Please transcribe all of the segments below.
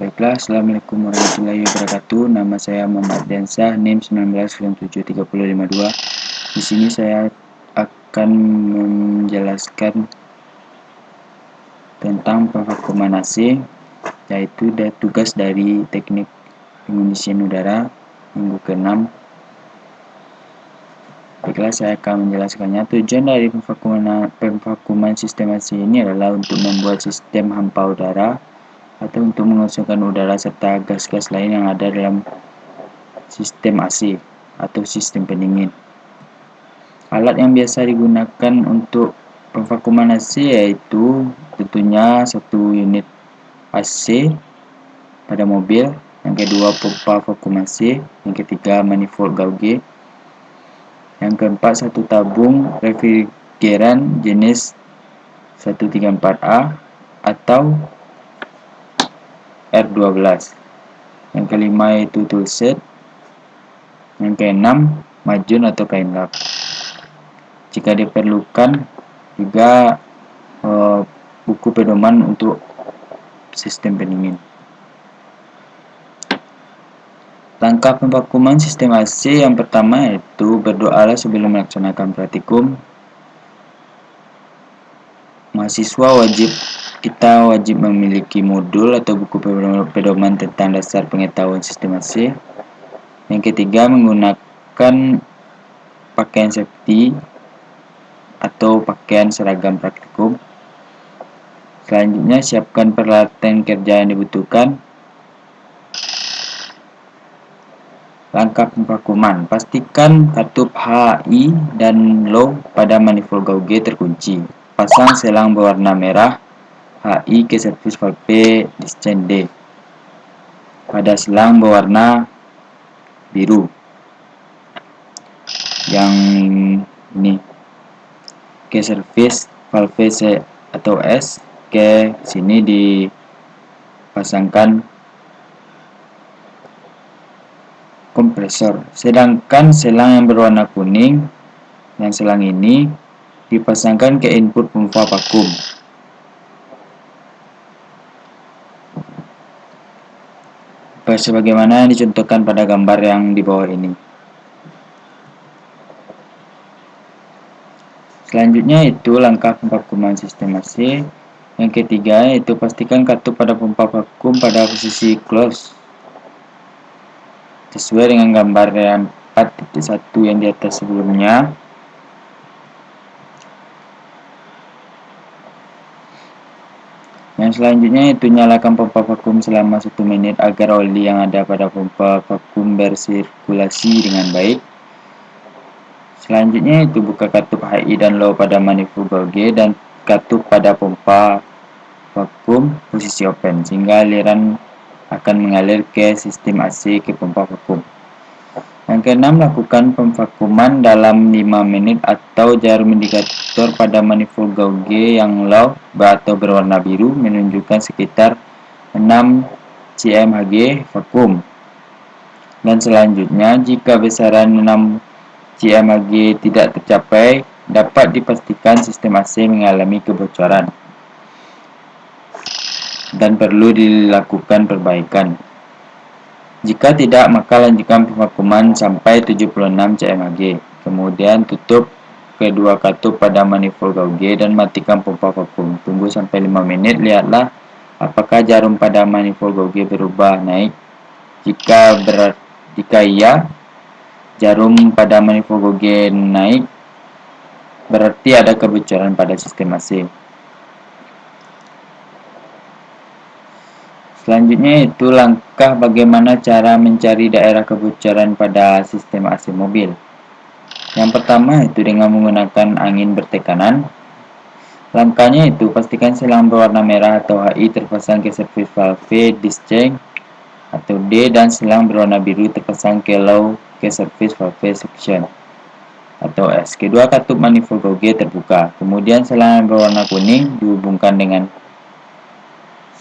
Baiklah, Assalamualaikum warahmatullahi wabarakatuh. Nama saya Muhammad Diansyah, NIM 19973052. Di sini saya akan menjelaskan tentang pengvakuuman AC, yaitu tugas dari teknik pengisian udara minggu ke-6. Baiklah, saya akan menjelaskannya. Tujuan dari pengvakuuman sistem AC ini adalah untuk membuat sistem hampa udara atau untuk mengosongkan udara serta gas-gas lain yang ada dalam sistem AC atau sistem pendingin. Alat yang biasa digunakan untuk pengvakuuman AC yaitu tentunya satu unit AC pada mobil, yang kedua pompa vakum AC, yang ketiga manifold gauge, yang keempat satu tabung refrigeran jenis 134A atau R12. Yang kelima yaitu toolset. Yang keenam majun atau kain lap. Jika diperlukan juga buku pedoman untuk sistem pendingin. Langkah pengvakuuman sistem AC yang pertama yaitu berdoalah sebelum melaksanakan praktikum. Mahasiswa kita wajib memiliki modul atau buku pedoman tentang dasar pengetahuan sistem AC. Yang ketiga, menggunakan pakaian safety atau pakaian seragam praktikum. Selanjutnya, siapkan peralatan kerja yang dibutuhkan. Langkah pengvakuuman, pastikan katup HI dan low pada manifold gauge terkunci. Pasang selang berwarna merah HI ke servis valve discharge D pada selang berwarna biru yang ini ke servis valve C atau S. Ke sini dipasangkan kompresor, sedangkan selang yang berwarna kuning, yang selang ini dipasangkan ke input pompa vakum. Sebagaimana yang dicontohkan pada gambar yang di bawah ini. Selanjutnya itu langkah pengvakuuman sistem AC. Yang ketiga yaitu pastikan katup pada pompa vakum pada posisi close sesuai dengan gambar yang 4.1 yang di atas sebelumnya. Yang selanjutnya itu nyalakan pompa vakum selama 1 menit agar oli yang ada pada pompa vakum bersirkulasi dengan baik. Selanjutnya itu buka katup HI dan low pada manifold gauge dan katup pada pompa vakum posisi open sehingga aliran akan mengalir ke sistem AC ke pompa vakum. Yang keenam, lakukan pemvakuuman dalam 5 menit atau jarum indikator pada manifold gauge yang low atau berwarna biru menunjukkan sekitar 6 cmHg vakum. Dan selanjutnya, jika besaran 6 cmHg tidak tercapai, dapat dipastikan sistem AC mengalami kebocoran dan perlu dilakukan perbaikan. Jika tidak, maka lanjutkan pemvakuuman sampai 76 cmHg. Kemudian tutup kedua katup pada manifold gauge dan matikan pompa vakum. Tunggu sampai 5 menit, lihatlah apakah jarum pada manifold gauge berubah naik. Jika iya, jarum pada manifold gauge naik, berarti ada kebocoran pada sistem AC. Selanjutnya itu langkah bagaimana cara mencari daerah kebocoran pada sistem AC mobil. Yang pertama itu dengan menggunakan angin bertekanan. Langkahnya itu pastikan selang berwarna merah atau HI terpasang ke servis valve discharge atau D dan selang berwarna biru terpasang ke low ke servis valve suction atau S. Kedua katup manifold gauge terbuka. Kemudian selang yang berwarna kuning dihubungkan dengan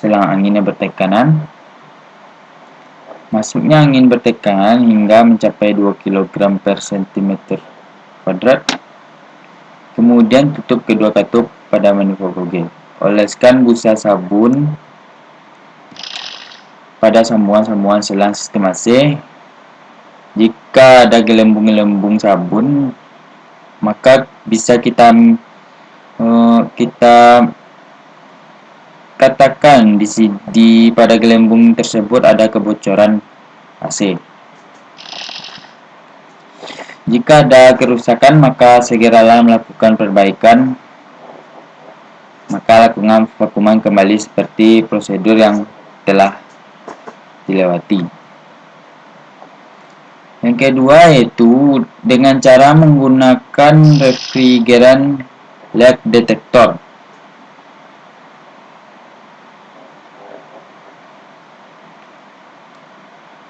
selang angin yang bertekanan. Masuknya angin bertekanan hingga mencapai 2 kg per cm². Kemudian tutup kedua katup pada manifold gauge. Oleskan busa sabun pada sambungan-sambungan selang sistem AC. Jika ada gelembung-gelembung sabun, maka bisa kita katakan pada gelembung tersebut ada kebocoran AC. Jika ada kerusakan, maka segeralah melakukan perbaikan. Maka lakukan vakuman kembali seperti prosedur yang telah dilewati. Yang kedua yaitu dengan cara menggunakan refrigeran leak detector.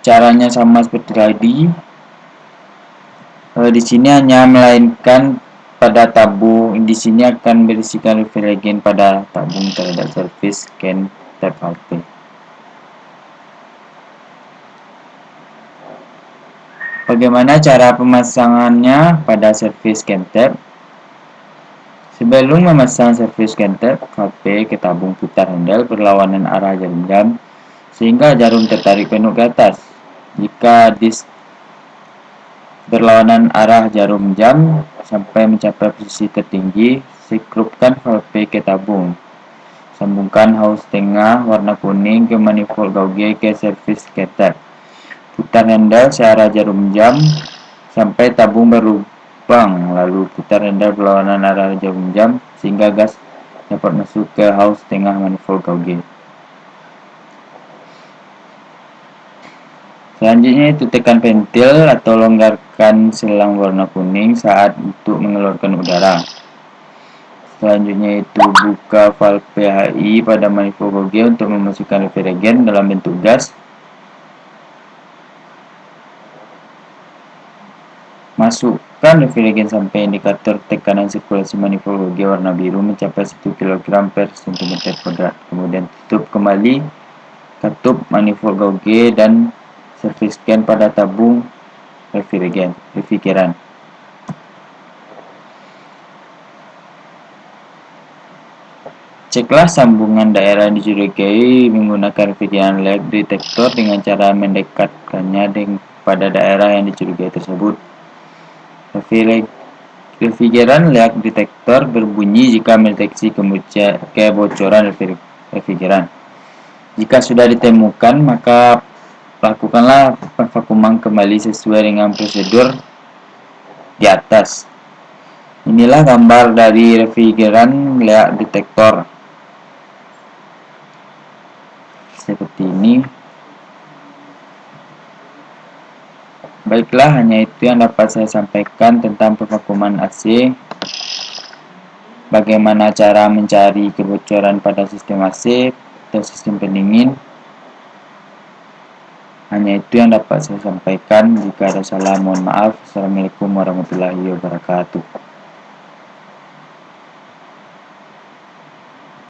Caranya sama seperti tadi. Di sini hanya melainkan pada tabung. Di sini akan berisikan refrigeran pada tabung terhadap surface scan tab HP. Bagaimana cara pemasangannya pada surface scan tab? Sebelum memasang surface scan tab HP ke tabung putar handle berlawanan arah jarum jam sehingga jarum tertarik penuh ke atas. Jika disk berlawanan arah jarum jam sampai mencapai posisi tertinggi, sekrupkan HP ke tabung. Sambungkan hose tengah warna kuning ke manifold gauge ke surface scan tab. Putar handle searah jarum jam sampai tabung berlubang, lalu putar handle berlawanan arah jarum jam sehingga gas dapat masuk ke hose tengah manifold gauge. Selanjutnya itu tekan ventil atau longgarkan selang warna kuning saat untuk mengeluarkan udara. Selanjutnya itu buka valve PHI pada manifold gauge untuk memasukkan refrigeran dalam bentuk gas. Masukkan refrigeran sampai indikator tekanan sirkulasi manifold gauge warna biru mencapai 1 kg per cm². Kemudian tutup kembali katup manifold gauge dan surface scan pada tabung refrigeran. Ceklah sambungan daerah yang dicurigai menggunakan refrigeran leak detector dengan cara mendekatkannya pada daerah yang dicurigai tersebut. Refrigeran leak detector berbunyi jika mendeteksi kebocoran refrigeran. Jika sudah ditemukan, maka lakukanlah pemvakuman kembali sesuai dengan prosedur di atas. Inilah gambar dari refrigeran leak detector. Seperti ini. Baiklah, hanya itu yang dapat saya sampaikan tentang pemvakuman AC. Bagaimana cara mencari kebocoran pada sistem AC atau sistem pendingin. Hanya itu yang dapat saya sampaikan. Jika ada salah, mohon maaf. Assalamualaikum warahmatullahi wabarakatuh.